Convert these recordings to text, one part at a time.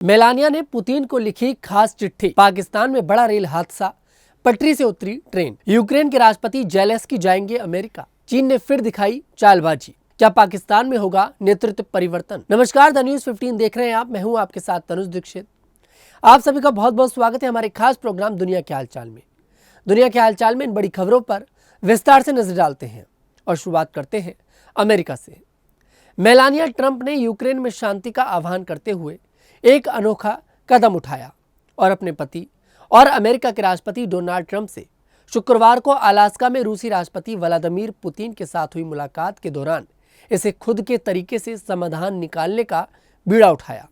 Melania ने Putin को लिखी खास चिट्ठी। पाकिस्तान में बड़ा रेल हादसा, पटरी से उतरी ट्रेन। यूक्रेन के राष्ट्रपति जेलेंस्की जाएंगे अमेरिका। चीन ने फिर दिखाई चालबाजी। क्या पाकिस्तान में होगा नेतृत्व परिवर्तन? नमस्कार, द न्यूज 15 देख रहे हैं आप। मैं हूं आपके साथ तनुज दीक्षित। आप सभी का बहुत बहुत स्वागत है हमारे खास प्रोग्राम दुनिया के हालचाल में। दुनिया के हालचाल में इन बड़ी खबरों पर विस्तार से नजर डालते हैं और शुरुआत करते हैं अमेरिका से। मेलानिया ट्रंप ने यूक्रेन में शांति का आह्वान करते हुए एक अनोखा कदम उठाया और अपने पति और अमेरिका के राष्ट्रपति डोनाल्ड ट्रंप से शुक्रवार को अलास्का में रूसी राष्ट्रपति व्लादिमीर पुतिन के साथ हुई मुलाकात के दौरान इसे खुद के तरीके से समाधान निकालने का बीड़ा उठाया।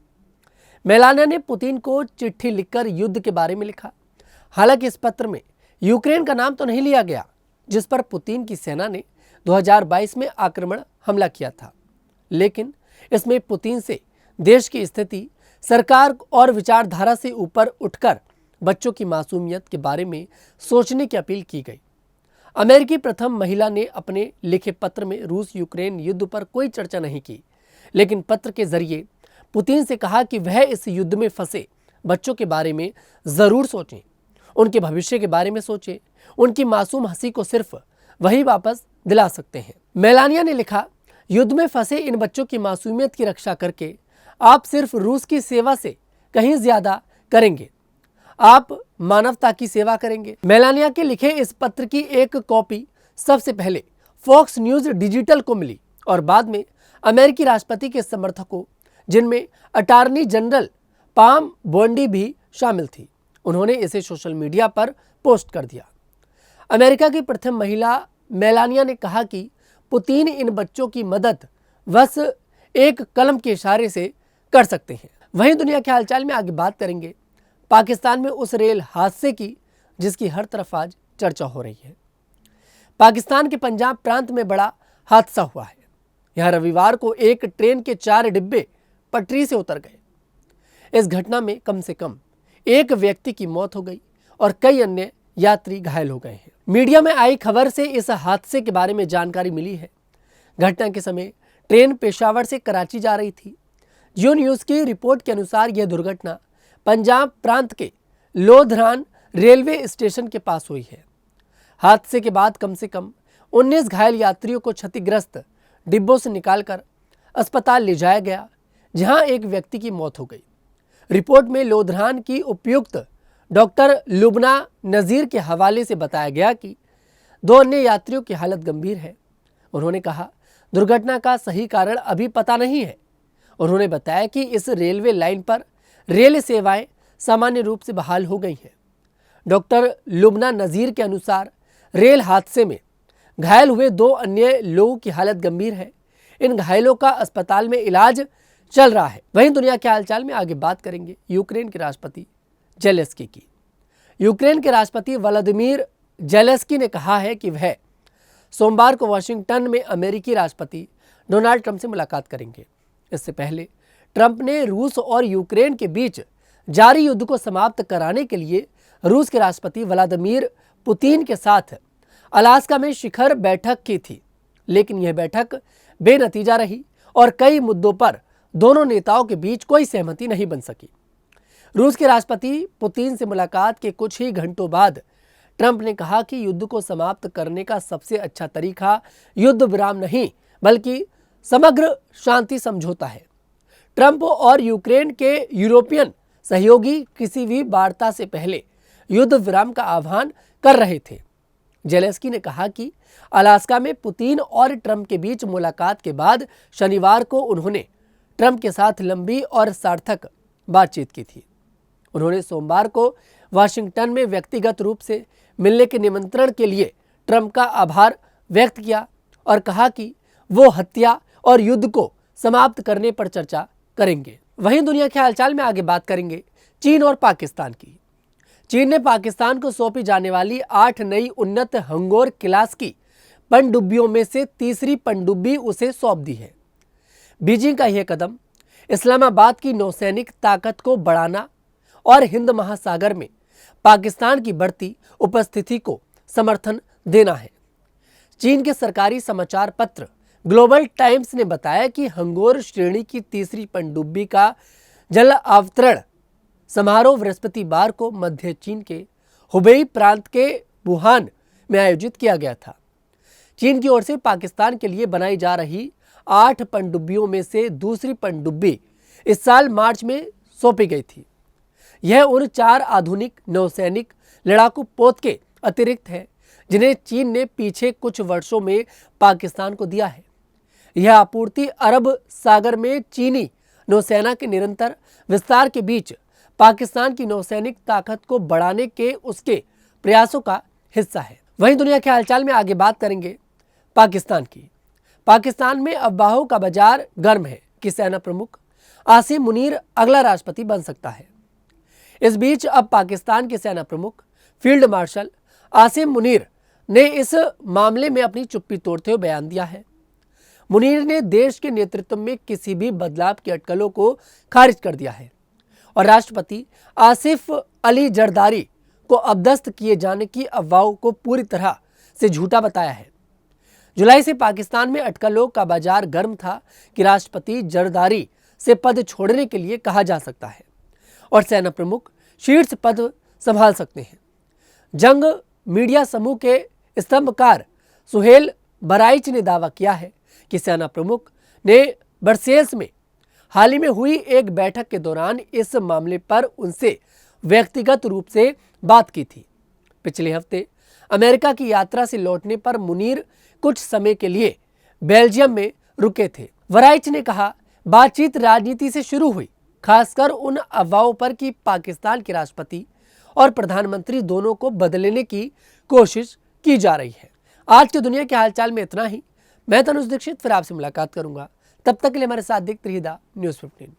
मेलानिया ने पुतिन को चिट्ठी लिखकर युद्ध के बारे में लिखा। हालांकि इस पत्र में यूक्रेन का नाम तो नहीं लिया गया, जिस पर पुतिन की सेना ने 2022 में आक्रमण हमला किया था, लेकिन इसमें पुतिन से देश की स्थिति, सरकार और विचारधारा से ऊपर उठकर बच्चों की मासूमियत के बारे में सोचने की अपील की गई। अमेरिकी प्रथम महिला ने अपने लिखे पत्र में रूस यूक्रेन युद्ध पर कोई चर्चा नहीं की, लेकिन पत्र के जरिए पुतिन से कहा कि वह इस युद्ध में फंसे बच्चों के बारे में जरूर सोचें, उनके भविष्य के बारे में सोचें। उनकी मासूम हंसी को सिर्फ वही वापस दिला सकते हैं। मेलानिया ने लिखा, युद्ध में फंसे इन बच्चों की मासूमियत की रक्षा करके आप सिर्फ रूस की सेवा से कहीं ज्यादा करेंगे, आप मानवता की सेवा करेंगे। मेलानिया के लिखे इस पत्र की एक कॉपी सबसे पहले फॉक्स न्यूज डिजिटल को मिली और बाद में अमेरिकी राष्ट्रपति के समर्थकों, जिनमें अटॉर्नी जनरल पाम बोंडी भी शामिल थी, उन्होंने इसे सोशल मीडिया पर पोस्ट कर दिया। अमेरिका की प्रथम महिला मेलानिया ने कहा कि पुतिन इन बच्चों की मदद बस एक कलम के इशारे से कर सकते हैं। वहीं दुनिया के हालचाल में आगे बात करेंगे पाकिस्तान में उस रेल हादसे की जिसकी हर तरफ आज चर्चा हो रही है। पाकिस्तान के पंजाब प्रांत में बड़ा हादसा हुआ है। यहां रविवार को एक ट्रेन के 4 डिब्बे पटरी से उतर गए। इस घटना में कम से कम एक व्यक्ति की मौत हो गई और कई अन्य यात्री घायल हो गए हैं। मीडिया में आई खबर से इस हादसे के बारे में जानकारी मिली है। घटना के समय ट्रेन पेशावर से कराची जा रही थी। जियो न्यूज़ की रिपोर्ट के अनुसार यह दुर्घटना पंजाब प्रांत के लोधरान रेलवे स्टेशन के पास हुई है। हादसे के बाद कम से कम 19 घायल यात्रियों को क्षतिग्रस्त डिब्बों से निकालकर अस्पताल ले जाया गया, जहां एक व्यक्ति की मौत हो गई। रिपोर्ट में लोधरान की उपायुक्त डॉक्टर लुबना नज़ीर के हवाले से बताया गया कि 2 अन्य यात्रियों की हालत गंभीर है। उन्होंने कहा, दुर्घटना का सही कारण अभी पता नहीं है। उन्होंने बताया कि इस रेलवे लाइन पर रेल सेवाएं सामान्य रूप से बहाल हो गई हैं। डॉक्टर लुबना नज़ीर के अनुसार रेल हादसे में घायल हुए 2 अन्य लोगों की हालत गंभीर है। इन घायलों का अस्पताल में इलाज चल रहा है। वहीं दुनिया के हालचाल में आगे बात करेंगे यूक्रेन के राष्ट्रपति जेलेंस्की की। यूक्रेन के राष्ट्रपति व्लादिमीर जेलेंस्की ने कहा है कि वह सोमवार को वाशिंगटन में अमेरिकी राष्ट्रपति डोनाल्ड ट्रंप से मुलाकात करेंगे। इससे पहले ट्रंप ने रूस और यूक्रेन के बीच जारी युद्ध को समाप्त कराने के लिए रूस के राष्ट्रपति व्लादिमीर पुतिन के साथ अलास्का में शिखर बैठक की थी, लेकिन यह बैठक बेनतीजा रही और कई मुद्दों पर दोनों नेताओं के बीच कोई सहमति नहीं बन सकी। रूस के राष्ट्रपति पुतिन से मुलाकात के कुछ ही घंटों बाद ट्रंप ने कहा कि युद्ध को समाप्त करने का सबसे अच्छा तरीका युद्ध विराम नहीं, बल्कि समग्र शांति समझौता है। ट्रंप और यूक्रेन के यूरोपियन सहयोगी किसी भी वार्ता से पहले युद्ध विराम का आह्वान कर रहे थे। जेलेंस्की ने कहा कि अलास्का में पुतिन और ट्रंप के बीच मुलाकात के बाद शनिवार को उन्होंने ट्रंप के साथ लंबी और सार्थक बातचीत की थी। उन्होंने सोमवार को वाशिंगटन में व्यक्तिगत रूप से मिलने के निमंत्रण के लिए ट्रंप का आभार व्यक्त किया और कहा कि वो हत्या और युद्ध को समाप्त करने पर चर्चा करेंगे। वहीं दुनिया के हालचाल में आगे बात करेंगे चीन और पाकिस्तान की। चीन ने पाकिस्तान को सौंपी जाने वाली 8 नई उन्नत हंगोर क्लास की पनडुब्बियों में से तीसरी पनडुब्बी उसे सौंप दी है। बीजिंग का यह कदम इस्लामाबाद की नौसैनिक ताकत को बढ़ाना और हिंद महासागर में पाकिस्तान की बढ़ती उपस्थिति को समर्थन देना है। चीन के सरकारी समाचार पत्र ग्लोबल टाइम्स ने बताया कि हंगोर श्रेणी की तीसरी पनडुब्बी का जल अवतरण समारोह बृहस्पतिवार को मध्य चीन के हुबेई प्रांत के वुहान में आयोजित किया गया था। चीन की ओर से पाकिस्तान के लिए बनाई जा रही 8 पनडुब्बियों में से दूसरी पनडुब्बी इस साल मार्च में सौंपी गई थी। यह उन 4 आधुनिक नौसैनिक लड़ाकू पोत के अतिरिक्त है जिन्हें चीन ने पीछे कुछ वर्षों में पाकिस्तान को दिया है। यह आपूर्ति अरब सागर में चीनी नौसेना के निरंतर विस्तार के बीच पाकिस्तान की नौसैनिक ताकत को बढ़ाने के उसके प्रयासों का हिस्सा है। वहीं दुनिया के हालचाल में आगे बात करेंगे पाकिस्तान की। पाकिस्तान में अफवाहों का बाजार गर्म है कि सेना प्रमुख आसिम मुनीर अगला राष्ट्रपति बन सकता है। इस बीच अब पाकिस्तान के सेना प्रमुख फील्ड मार्शल आसिम मुनीर ने इस मामले में अपनी चुप्पी तोड़ते हुए बयान दिया है। मुनीर ने देश के नेतृत्व में किसी भी बदलाव की अटकलों को खारिज कर दिया है और राष्ट्रपति आसिफ अली जरदारी को अपदस्थ किए जाने की अफवाहों को पूरी तरह से झूठा बताया है। जुलाई से पाकिस्तान में अटकलों का बाजार गर्म था कि राष्ट्रपति जरदारी से पद छोड़ने के लिए कहा जा सकता है और सेना प्रमुख शीर्ष पद संभाल सकते हैं। जंग मीडिया समूह के स्तंभकार सुहेल बराइच ने दावा किया है कि सेना प्रमुख ने ब्रसेल्स में हाल ही में हुई एक बैठक के दौरान इस मामले पर उनसे व्यक्तिगत रूप से बात की थी। पिछले हफ्ते अमेरिका की यात्रा से लौटने पर मुनीर कुछ समय के लिए बेल्जियम में रुके थे। वराइच ने कहा, बातचीत राजनीति से शुरू हुई, खासकर उन अफवाहों पर कि पाकिस्तान के राष्ट्रपति और प्रधानमंत्री दोनों को बदलने की कोशिश की जा रही है। आज की दुनिया के हालचाल में इतना ही। मैं तनुज दीक्षित फिर आपसे मुलाकात करूंगा। तब तक के लिए हमारे साथ देखते रहिए न्यूज़ 15।